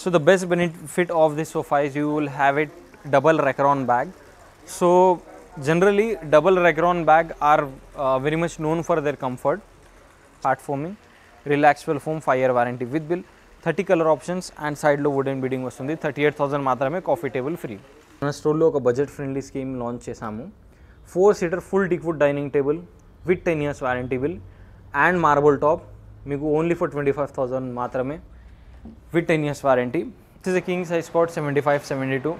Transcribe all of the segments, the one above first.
So the best benefit of this sofa is you will have it double Recron bag. So generally double Recron bag are very much known for their comfort, hard foaming, relaxable foam, 5-year warranty with bill, 30 color options and side lo wooden beading vastundi. 38,000 మాత్రమే coffee table free. మన స్టోర్లో ఒక budget friendly scheme launch చేసాము. 4-seater full teakwood dining table with 10 years warranty bill and marble top మీకు only for 25,000 మాత్రమే with 10 years warranty. This is a king size cot 75-72,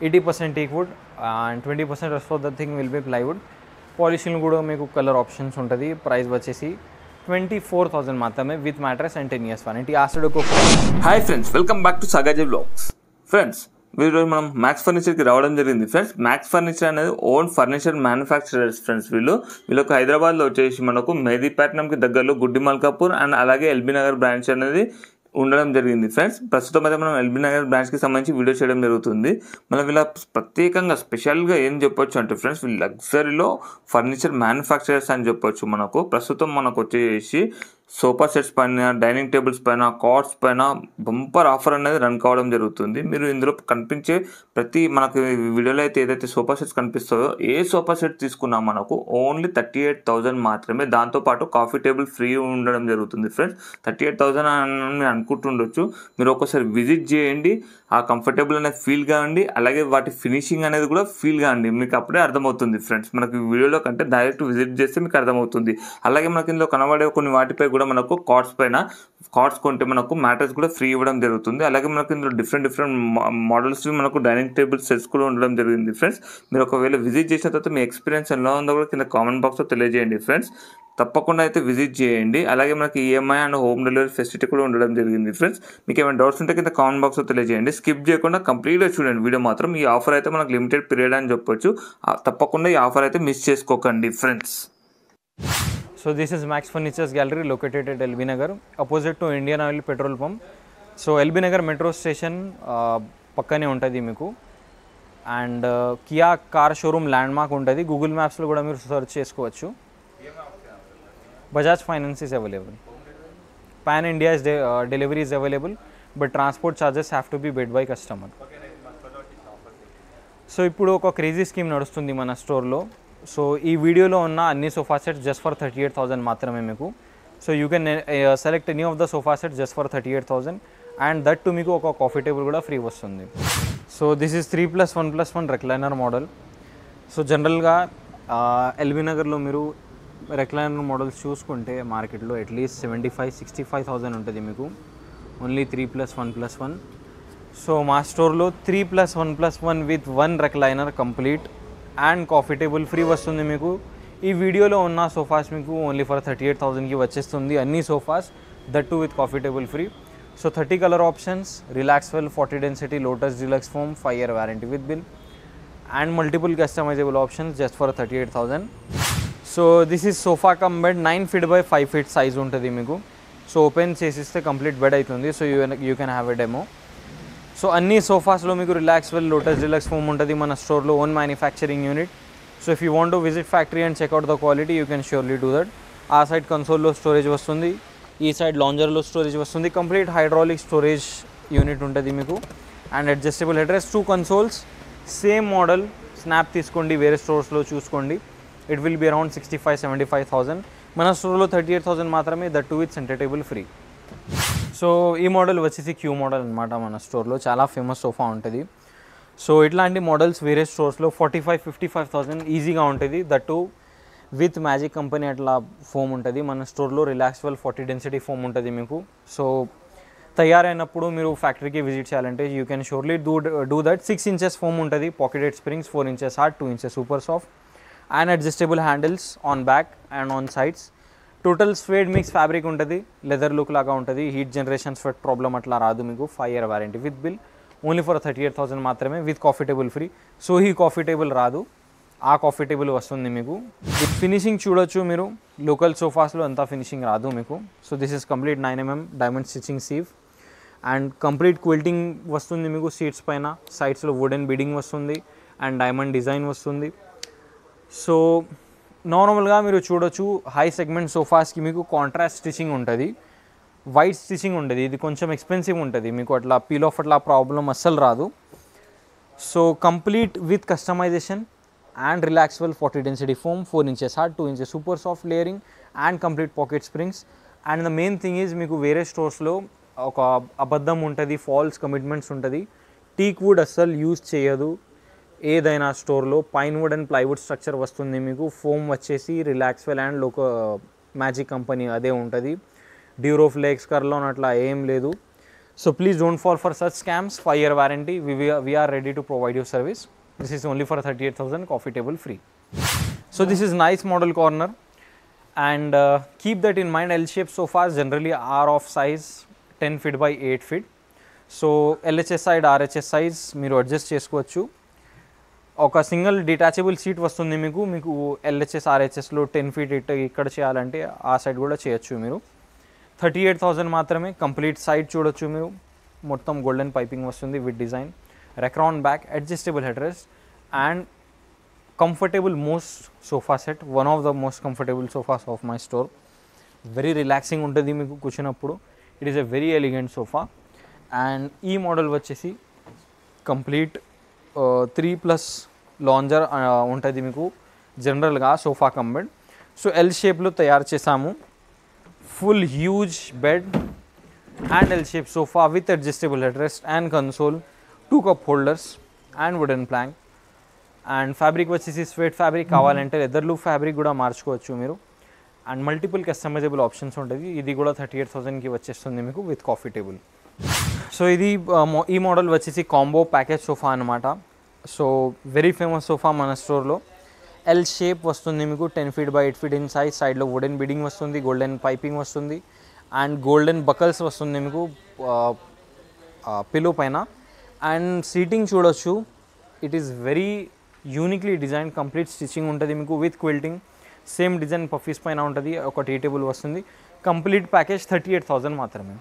80% teakwood and 20% rest of the thing will be plywood. Polishing కూడా మీకు colour options ఉంటుంది. Price వచ్చేసి 24,000 మాత్రమే with mattress and 10 years warranty. ఆస్టర్డో. Hi friends, welcome back to Sagaji vlogs. Friends, వీళ్ళు మనం Max ఫర్నిచర్కి రావడం జరిగింది. ఫ్రెండ్స్, మ్యాక్స్ ఫర్నిచర్ అనేది ఓన్ ఫర్నిచర్ మ్యానుఫ్యాక్చరర్స్. ఫ్రెండ్స్, వీళ్ళకి హైదరాబాద్లో వచ్చేసి మనకు మెహదీపట్నంకి దగ్గరలో గుడ్డి మల్కాపూర్ అండ్ అలాగే ఎల్బీ నగర్ బ్రాంచ్ అనేది ఉండడం జరిగింది. ఫ్రెండ్స్, ప్రస్తుతం అయితే మనం ఎల్బీ నగర్ బ్రాంచ్కి సంబంధించి వీడియో చేయడం జరుగుతుంది. మనం వీళ్ళ ప్రత్యేకంగా స్పెషల్గా ఏం చెప్పొచ్చు అంటే ఫ్రెండ్స్, వీళ్ళు లగ్జరీలో ఫర్నిచర్ మ్యానుఫ్యాక్చరర్స్ అని చెప్పొచ్చు. మనకు ప్రస్తుతం మనకు వచ్చేసి సోఫా సెట్స్ పైన, డైనింగ్ టేబుల్స్ పైన, కార్డ్స్ పైన బంపర్ ఆఫర్ అనేది రన్ కావడం జరుగుతుంది. మీరు ఇందులో కనిపించే ప్రతి మనకు వీడియోలో అయితే ఏదైతే సోఫా సెట్స్ కనిపిస్తుందో ఏ సోఫా సెట్ తీసుకున్నా మనకు ఓన్లీ 38,000 మాత్రమే. దాంతోపాటు కాఫీ టేబుల్ ఫ్రీ ఉండడం జరుగుతుంది. ఫ్రెండ్స్, 38,000 అని అనుకుంటుండొచ్చు. మీరు ఒకసారి విజిట్ చేయండి, ఆ కంఫర్టబుల్ అనేది ఫీల్ కావండి, అలాగే వాటి ఫినిషింగ్ అనేది కూడా ఫీల్ కావండి. మీకు అప్పుడే అర్థమవుతుంది. ఫ్రెండ్స్, మనకి వీడియోలో కంటే డైరెక్ట్ విజిట్ చేస్తే మీకు అర్థమవుతుంది. అలాగే మనకి ఇందులో కనబడే కొన్ని వాటిపై కూడా మనకు కార్డ్స్ కొంటే మనకు మ్యాట్రెస్ కూడా ఫ్రీ ఇవ్వడం జరుగుతుంది. అలాగే మనకు ఇందులో డిఫరెంట్ మోడల్స్ మనకు డైనింగ్ టేబుల్ సెట్స్ కూడా ఉండడం జరిగింది. ఫ్రెండ్స్, మీరు ఒకవేళ విజిట్ చేసిన తర్వాత మీ ఎక్స్పీరియన్స్ ఎలా ఉందో కూడా కింద కామెంట్ బాక్స్లో తెలియజేయండి. ఫ్రెండ్స్, తప్పకుండా అయితే విజిట్ చేయండి. అలాగే మనకి EMI and home delivery facility కూడా ఉండడం జరిగింది. ఫ్రెండ్స్, మీకు ఏమైనా డౌట్స్ ఉంటే కింద కామెంట్ బాక్స్లో తెలియజేయండి. స్కిప్ చేయకుండా కంప్లీట్గా చూడండి వీడియో మాత్రం. ఈ ఆఫర్ అయితే మనకు లిమిటెడ్ పీరియడ్ అని చెప్పొచ్చు. తప్పకుండా ఈ ఆఫర్ అయితే మిస్ చేసుకోకండి. Friends, So this is Max Furniture's gallery located at LB Nagar, opposite to Indian Oil petrol pump. So LB Nagar metro station పక్కనే ఉంటుంది మీకు. And Kia car showroom land mark ఉంటుంది. గూగుల్ మ్యాప్స్లో కూడా మీరు search చేసుకోవచ్చు. Bajaj finance is available. Pan India is delivery is available, but transport charges have to be bed by customer. So ఇప్పుడు ఒక crazy scheme నడుస్తుంది మన స్టోర్లో. సో ఈ వీడియోలో ఉన్న అన్ని సోఫా సెట్స్ జస్ట్ ఫర్ 38,000 మాత్రమే మీకు. So you can select any of the sofa sets just for 38,000 and that to మీకు ఒక కాఫీ టేబుల్ కూడా ఫ్రీ వస్తుంది. So this is 3+1+1 recliner model. So జనరల్గా ఎల్బీ నగర్లో మీరు రెక్లైనర్ మోడల్స్ చూసుకుంటే మార్కెట్లో అట్లీస్ట్ 75,000-65,000 ఉంటుంది మీకు. ఓన్లీ 3+1+1. సో మా స్టోర్లో 3+1+1 with 1 recliner complete and coffee table free వస్తుంది మీకు. ఈ వీడియోలో ఉన్న సోఫాస్ మీకు ఓన్లీ ఫర్ 38,000కి వచ్చేస్తుంది అన్ని sofas, that to with coffee table free. So 30 colour options, Relaxwell 40 density lotus deluxe foam, 5-year warranty with bill and multiple customisable options just for 38,000. So this is sofa cum bed 9 feet by 5 feet size ఉంటుంది మీకు. So open చేసిస్తే complete bed అవుతుంది. So you can have a demo. So అన్ని సోఫాస్లో మీకు Relaxwell lotus deluxe foam ఉంటుంది మన స్టోర్లో, own manufacturing unit. So if you want to visit factory and checkout the quality you can surely do that. ఆ side కన్సోల్లో storage వస్తుంది, ఈ side లాంజర్లో storage వస్తుంది. Complete hydraulic storage unit ఉంటుంది మీకు and adjustable headrest. 2 consoles, same model. Snap తీసుకోండి, వేరే స్టోర్స్లో చూసుకోండి. It will be around 65,000-75,000. మన స్టోర్లో 38,000 మాత్రమే, that to with centre table free. So ఈ మోడల్ వచ్చేసి క్యూ మోడల్ అనమాట. మన స్టోర్లో చాలా ఫేమస్ సోఫా ఉంటుంది. సో ఇట్లాంటి మోడల్స్ వేరే స్టోర్స్లో 45,000-55,000 ఈజీగా ఉంటుంది, that to with magic company అట్లా ఫోమ్ ఉంటుంది. మన స్టోర్లో రిలాక్స్వెల్ 40 డెన్సిటీ ఫోమ్ ఉంటుంది మీకు. సో తయారైనప్పుడు మీరు ఫ్యాక్టరీకి విజిట్ చేయాలంటే you can surely do that. 6 inches foam ఉంటుంది, pocketed springs, 4 inches hard, 2 inches super soft and adjustable handles on back and on sides. Total suede mix fabric ఉంటుంది, లెదర్ లుక్ లాగా ఉంటుంది. Heat generation sweat problem అట్లా రాదు మీకు. 5-year warranty with bill only for 38,000 మాత్రమే with coffee table free. So ఈ coffee table రాదు, ఆ కాఫీ టేబుల్ వస్తుంది మీకు. విత్ ఫినిషింగ్ చూడొచ్చు మీరు, లోకల్ సోఫాస్లో అంతా ఫినిషింగ్ రాదు మీకు. So this is complete 9mm diamond stitching sieve and complete quilting వస్తుంది మీకు. సీట్స్ పైన సైడ్స్లో వుడెన్ బీడింగ్ వస్తుంది అండ్ డైమండ్ డిజైన్ వస్తుంది. సో నార్మల్గా మీరు చూడొచ్చు హై సెగ్మెంట్ సోఫాస్కి మీకు కాంట్రాస్ట్ స్టిచ్చింగ్ ఉంటుంది. వైట్ స్టిచింగ్ ఉంటుంది, ఇది కొంచెం ఎక్స్పెన్సివ్ ఉంటుంది మీకు, అట్లా పీల్ ఆఫ్ అట్లా ప్రాబ్లం అస్సలు రాదు. So complete with customization and relaxable 40 density foam, 4 inches hard, 2 inches super soft layering and complete pocket springs. And the main thing is మీకు వేరే స్టోర్స్లో ఒక అబద్ధం ఉంటుంది, ఫాల్స్ కమిట్మెంట్స్ ఉంటుంది. టీక్ వుడ్ అస్సలు యూజ్ చేయదు ఏదైనా స్టోర్లో. Pine wood and plywood structure వస్తుంది మీకు. ఫోమ్ వచ్చేసి రిలాక్స్వెల్ అండ్ మ్యాజిక్ కంపెనీ అదే ఉంటుంది. డ్యూరోఫ్లెక్స్, కర్లాన్ అట్లా ఏం లేదు. So please don't fall for such scams. 5 year warranty. we are ready to provide you service. This is only for 38,000, coffee table free. So this is nice model corner, and keep that in mind. L-shaped sofas generally are of size 10 feet by 8 feet. So LHS side, RHS size మీరు adjust చేసుకోవచ్చు. ఒక single detachable seat వస్తుంది మీకు LHS RHSలో 10 feet ఇక్కడ చేయాలంటే ఆ side కూడా చేయొచ్చు మీరు. 38,000 మాత్రమే. కంప్లీట్ సైడ్ చూడొచ్చు మీరు, మొత్తం గోల్డెన్ పైపింగ్ వస్తుంది with design, Recron back, adjustable head rest and comfortable most sofa set. One of the most comfortable sofas of my store. Very relaxing ఉంటుంది మీకు కూర్చున్నప్పుడు. It is a very elegant sofa. And ఈ model వచ్చేసి complete 3+ lounger ఉంటుంది మీకు జనరల్గా sofa cum bed. So L షేప్లో తయారు చేసాము. Full huge bed and L shape sofa with adjustable head rest and console, 2 cup holders and wooden plank. And fabric వచ్చేసి sweat fabric, కావాలంటే లెదర్ లూప్ ఫ్యాబ్రిక్ కూడా మార్చుకోవచ్చు మీరు. అండ్ మల్టిపుల్ కస్టమైజబుల్ ఆప్షన్స్ ఉంటుంది. ఇది కూడా 38,000కి వచ్చేస్తుంది మీకు విత్ కాఫీ టేబుల్. సో ఇది ఈ మోడల్ వచ్చేసి కాంబో ప్యాకేజ్ సోఫా అనమాట. సో వెరీ ఫేమస్ సోఫా మన స్టోర్లో. ఎల్ షేప్ వస్తుంది మీకు, 10 feet by 8 feet in size. సైడ్లో వుడెన్ బిడింగ్ వస్తుంది, గోల్డెన్ పైపింగ్ వస్తుంది అండ్ గోల్డెన్ బకల్స్ వస్తుంది మీకు పిల్లో పైన. అండ్ సీటింగ్ చూడొచ్చు, it is very uniquely design. Complete stitching ఉంటుంది మీకు with quilting. Same design puffies పైన ఉంటుంది. ఒక టీ టేబుల్ వస్తుంది. కంప్లీట్ ప్యాకేజ్ 38,000 మాత్రమే.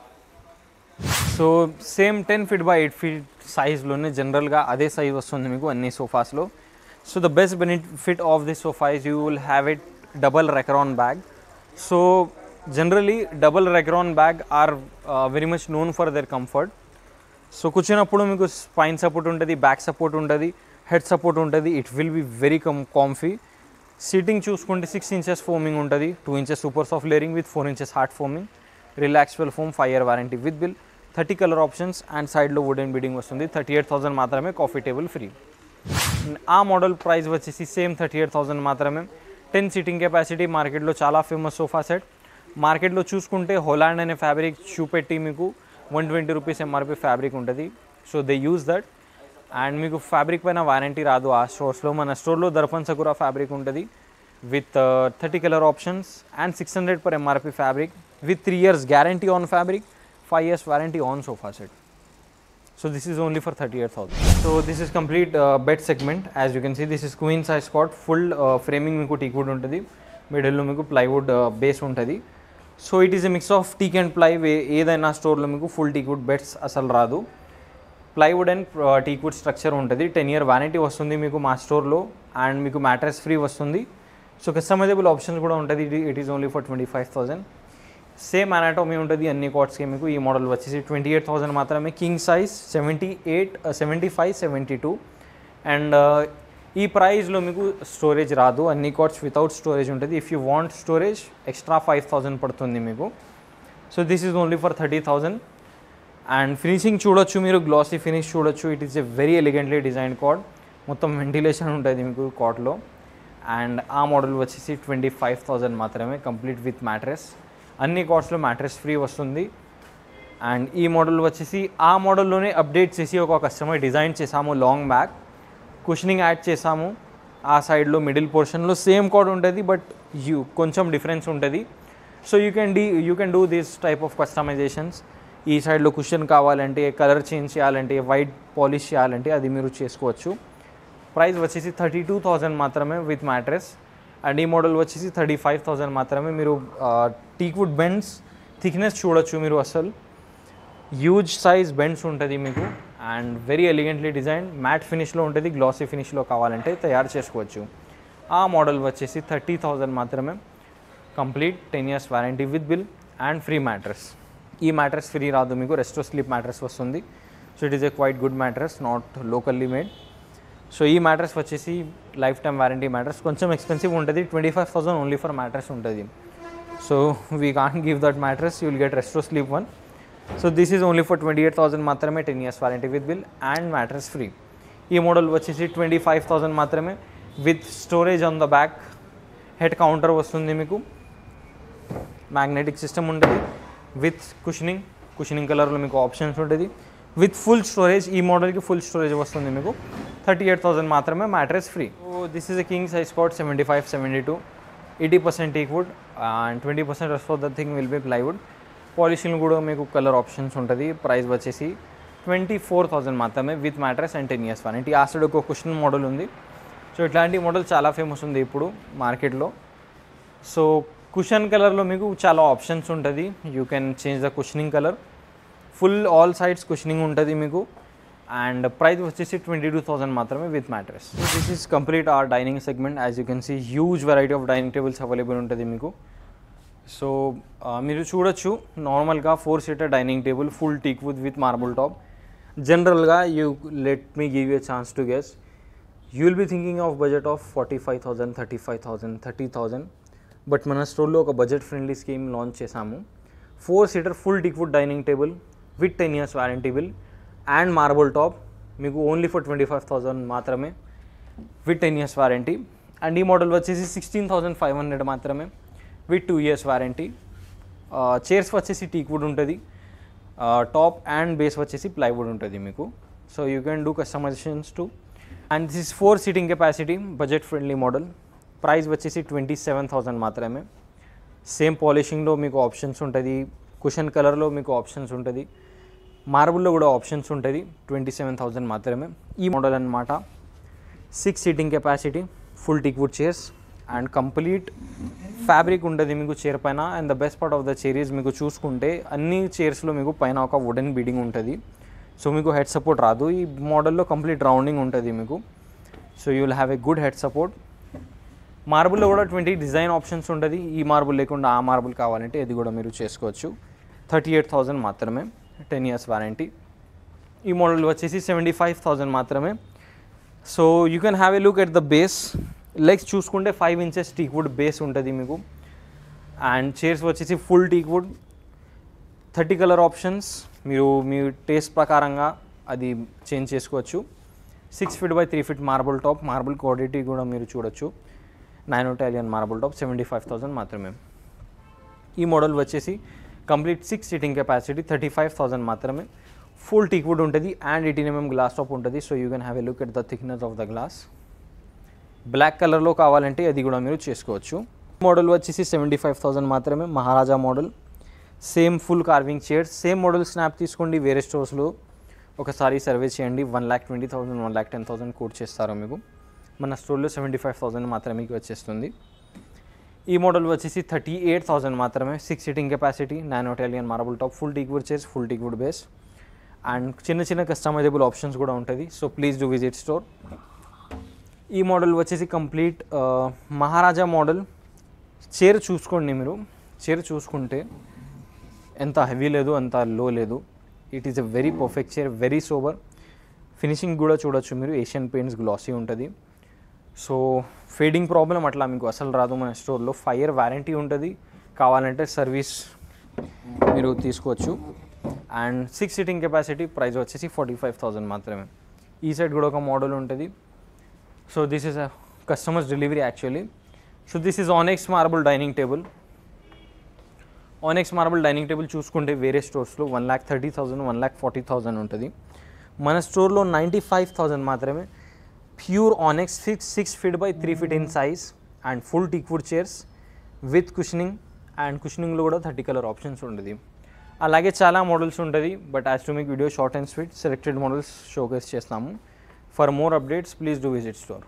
So same 10 feet by 8 feet సైజ్లోనే జనరల్గా అదే సైజ్ వస్తుంది మీకు అన్ని సోఫాస్లో. So the best benefit of this sofa is you will have it double Recron bag. So generally double Recron bag are very much known for their comfort. So కూర్చున్నప్పుడు మీకు spine support ఉంటుంది, బ్యాక్ సపోర్ట్ ఉంటుంది, head support ఉంటుంది. It will be very comfy. Seating చూసుకుంటే 6 inches foaming ఉంటుంది, 2 inches super soft లేరింగ్ with 4 inches hard foaming, Relaxwell foam, 5 year warranty with bill, 30 colour options and సైడ్లో wooden beading వస్తుంది. 38,000 మాత్రమే, coffee table free. ఆ model price వచ్చేసి same 38,000 మాత్రమే. 10 seating capacity. మార్కెట్లో చాలా ఫేమస్ సోఫా సెట్. మార్కెట్లో చూసుకుంటే హోలాండ్ అనే ఫ్యాబ్రిక్ చూపెట్టి మీకు 120 rupees MRP ఫ్యాబ్రిక్ ఉంటుంది. So they use that. And మీకు ఫ్యాబ్రిక్ పైన వారంటీ రాదు ఆ స్టోర్స్లో. మన స్టోర్లో దర్పన్ సకురా ఫ్యాబ్రిక్ ఉంటుంది with 30 colour options and 600 per MRP fabric with 3 years guarantee on fabric, 5 years warranty on sofa set. So this is only for 38,000. So this is complete bed segment. As you can see, this is queen size cot. Full framing మీకు teak wood ఉంటుంది, మిడిల్లో మీకు plywood base ఉంటుంది. So it is a mix of teak and ply. ఏదైనా స్టోర్లో మీకు full teak wood beds అసలు రాదు. Plywood and teak wood structure ఉంటుంది. 10 year వారంటీ వస్తుంది మీకు మా స్టోర్లో. అండ్ మీకు మ్యాట్రెస్ ఫ్రీ వస్తుంది. సో కస్టమైజబుల్ ఆప్షన్స్ కూడా ఉంటుంది. It is only for 25,000. Same anatomy ఉంటుంది అన్ని కాట్స్కి మీకు. ఈ మోడల్ వచ్చేసి 28,000 మాత్రమే. King size 78, 75, 72. అండ్ ఈ ప్రైస్లో మీకు స్టోరేజ్ రాదు. అన్ని కాట్స్ వితౌట్ స్టోరేజ్ ఉంటుంది. If you want storage extra 5,000 పడుతుంది మీకు. So this is only for 30,000. And finishing చూడొచ్చు మీరు, గ్లాసీ ఫినిష్ చూడొచ్చు. It is a very elegantly design cot. మొత్తం వెంటిలేషన్ ఉంటుంది మీకు కాట్లో. అండ్ ఆ మోడల్ వచ్చేసి 25,000 మాత్రమే, కంప్లీట్ విత్ మ్యాట్రెస్. అన్ని కాట్స్లో మ్యాట్రెస్ ఫ్రీ వస్తుంది. అండ్ ఈ మోడల్ వచ్చేసి ఆ మోడల్లోనే అప్డేట్ చేసి ఒక కస్టమర్ డిజైన్ చేసాము. లాంగ్ బ్యాక్ కుషనింగ్ యాడ్ చేసాము. ఆ సైడ్లో మిడిల్ పోర్షన్లో సేమ్ కాట్ ఉంటుంది, బట్ కొంచెం డిఫరెన్స్ ఉంటుంది. So you can do this type of customisations. ఈ సైడ్లో కుషన్ కావాలంటే, కలర్ చేంజ్ చేయాలంటే, వైట్ పాలిష్ చేయాలంటే అది మీరు చేసుకోవచ్చు. ప్రైస్ వచ్చేసి 32,000 మాత్రమే విత్ మ్యాట్రెస్. అండ్ ఈ మోడల్ వచ్చేసి 35,000 మాత్రమే. మీరు టీక్ వుడ్ బెండ్స్ థిక్నెస్ చూడొచ్చు మీరు. అసలు హ్యూజ్ సైజ్ బెండ్స్ ఉంటుంది మీకు. And very elegantly design. Matte ఫినిష్లో ఉంటుంది, గ్లాసీ ఫినిష్లో కావాలంటే తయారు చేసుకోవచ్చు. ఆ మోడల్ వచ్చేసి 30,000 మాత్రమే, complete 10 years warranty with bill and free mattress. ఈ మ్యాట్రెస్ ఫ్రీ రాదు మీకు, రెస్టో స్లీప్ మ్యాట్రెస్ వస్తుంది. So it is a quite good mattress, not locally made. So ఈ మ్యాట్రెస్ వచ్చేసి లైఫ్ టైమ్ వారంటీ మ్యాట్రెస్. కొంచెం ఎక్స్పెన్సివ్ ఉంటుంది, 25,000 ఓన్లీ ఫర్ మ్యాట్రెస్ ఉంటుంది. So we can't give that mattress, you will get resto sleep one. So this is only for 28,000 మాత్రమే, 10 years warranty with bill and mattress free. ఈ model వచ్చేసి 25,000 మాత్రమే with storage on the back. Head counter వస్తుంది మీకు, magnetic system ఉంటుంది with cushioning కలర్లో మీకు options ఉంటుంది విత్ ఫుల్ స్టోరేజ్. ఈ మోడల్కి ఫుల్ స్టోరేజ్ వస్తుంది మీకు, 38,000 మాత్రమే, mattress free. So this is a king size cot 75-72, 80% teak wood and 20% rest of the thing will be plywood. Polishing కూడా మీకు కలర్ ఆప్షన్స్ ఉంటుంది. ప్రైస్ వచ్చేసి 24,000 మాత్రమే with mattress and 10 years warranty. ఆ సైడ్ ఒక కుషన్ మోడల్ ఉంది. So ఇట్లాంటి model చాలా ఫేమస్ ఉంది ఇప్పుడు మార్కెట్లో. సో కుషన్ కలర్లో మీకు చాలా ఆప్షన్స్ ఉంటుంది. You can change the cushioning colour, full all sides cushioning ఉంటుంది మీకు. అండ్ ప్రైస్ వచ్చేసి 22,000 మాత్రమే with mattress. This is complete or dining segment. As you can see huge variety of dining tables available ఉంటుంది మీకు. సో మీరు చూడొచ్చు, నార్మల్గా 4-seater dining table full teak wood with marble top. జనరల్గా you let me give you chance to guess, you will be thinking of budget of 45,000, 35,000, 30,000. But మన స్టోర్లో ఒక బడ్జెట్ ఫ్రెండ్లీ స్కీమ్ లాంచ్ చేశాము. 4-seater full teak would dining table with 10 years warranty bill and marble top మీకు only for 25,000 మాత్రమే with 10 years warranty. And ఈ model వచ్చేసి 16,500 మాత్రమే with 2 years warranty. Chairs వచ్చేసి టీక్ వుడ్ ఉంటుంది, టాప్ అండ్ బేస్ వచ్చేసి plywood ఉంటుంది మీకు. So you can do customisations to. And this is 4 seating capacity, budget friendly model. Price వచ్చేసి 27,000 మాత్రమే. సేమ్ పాలిషింగ్లో మీకు ఆప్షన్స్ ఉంటుంది, కుషన్ కలర్లో మీకు ఆప్షన్స్ ఉంటుంది, మార్బుల్లో కూడా ఆప్షన్స్ ఉంటుంది. 27,000 మాత్రమే ఈ మోడల్ అన్నమాట. 6 seating capacity, full teak wood chairs and complete fabric ఉంటుంది మీకు చైర్ పైన. And the best part of the chair is మీకు చూసుకుంటే అన్ని చైర్స్లో మీకు పైన ఒక వుడెన్ బీడింగ్ ఉంటుంది. సో మీకు హెడ్ సపోర్ట్ రాదు. ఈ మోడల్లో కంప్లీట్ రౌండింగ్ ఉంటుంది మీకు. So you will have a good head support. మార్బుల్లో కూడా 20 డిజైన్ ఆప్షన్స్ ఉంటుంది. ఈ మార్బుల్ లేకుండా ఆ మార్బుల్ కావాలంటే ఇది కూడా మీరు చేసుకోవచ్చు. 38,000 మాత్రమే, 10 years వారంటీ. ఈ మోడల్ వచ్చేసి 75,000 మాత్రమే. So you can have a look at the base. Legs చూసుకుంటే 5 inches టీక్ వుడ్ బేస్ ఉంటుంది మీకు. అండ్ చైర్స్ వచ్చేసి full teak would, 30 colour options. మీరు మీ టేస్ట్ ప్రకారంగా అది చేంజ్ చేసుకోవచ్చు. 6 feet by 3 feet marble top, marble quality కూడా మీరు చూడొచ్చు. 9 Italian మార్బుల్ టాప్, 75,000 మాత్రమే. ఈ మోడల్ వచ్చేసి కంప్లీట్ 6 seating కెపాసిటీ, 35,000 మాత్రమే. ఫుల్ టీక్ వుడ్ ఉంటుంది అండ్ 18 mm గ్లాస్ టాప్ ఉంటుంది. So you can have a look at the thickness of the glass. Black కలర్లో కావాలంటే అది కూడా మీరు చేసుకోవచ్చు. మోడల్ వచ్చేసి 75,000 మాత్రమే, Maharaja model. Same full carving chairs. Same model snap తీసుకోండి, వేరే స్టోర్స్లో ఒకసారి సర్వే చేయండి. 1,20,000, 1,10,000 కోట్ చేస్తారు మీకు. మన స్టోర్లో 75,000 మాత్రమే మీకు వచ్చేస్తుంది. ఈ మోడల్ వచ్చేసి 38,000 మాత్రమే. 6 seating capacity, 9 Italian marble top, full teak wood chairs, full teak would base and చిన్న చిన్న కస్టమైజబుల్ ఆప్షన్స్ కూడా ఉంటుంది. So please do visit store. ఈ మోడల్ వచ్చేసి కంప్లీట్ మహారాజా మోడల్. చైర్ చూసుకోండి మీరు, చైర్ చూసుకుంటే ఎంత హెవీ లేదు, అంత లో లేదు. It is a very perfect chair, very sober. Finishing కూడా చూడొచ్చు మీరు, ఏషియన్ పెయింట్స్ గ్లాసీ ఉంటుంది. సో ఫేడింగ్ ప్రాబ్లం అట్లా మీకు అసలు రాదు. మన స్టోర్లో 5 year వారంటీ ఉంటుంది. కావాలంటే సర్వీస్ మీరు తీసుకోవచ్చు. అండ్ 6 seating కెపాసిటీ, ప్రైస్ వచ్చేసి 45,000 మాత్రమే. ఈ సైడ్ కూడా ఒక మోడల్ ఉంటుంది. So this is a customers delivery actually. So this is ఆనెక్స్ marble dining table. ఆనెక్స్ marble dining table చూసుకుంటే వేరే స్టోర్స్లో 1,30,000, 1,40,000 ఉంటుంది. మన స్టోర్లో 95,000 మాత్రమే. Pure onyx, 6 feet by 3 feet in size and full teak wood chairs with cushioning. And కుషనింగ్లో కూడా 30 colour options ఉంటుంది. అలాగే చాలా మోడల్స్ ఉంటుంది. But as to make video short and sweet, selected models showcase చేస్తాము. For more updates, please do visit store.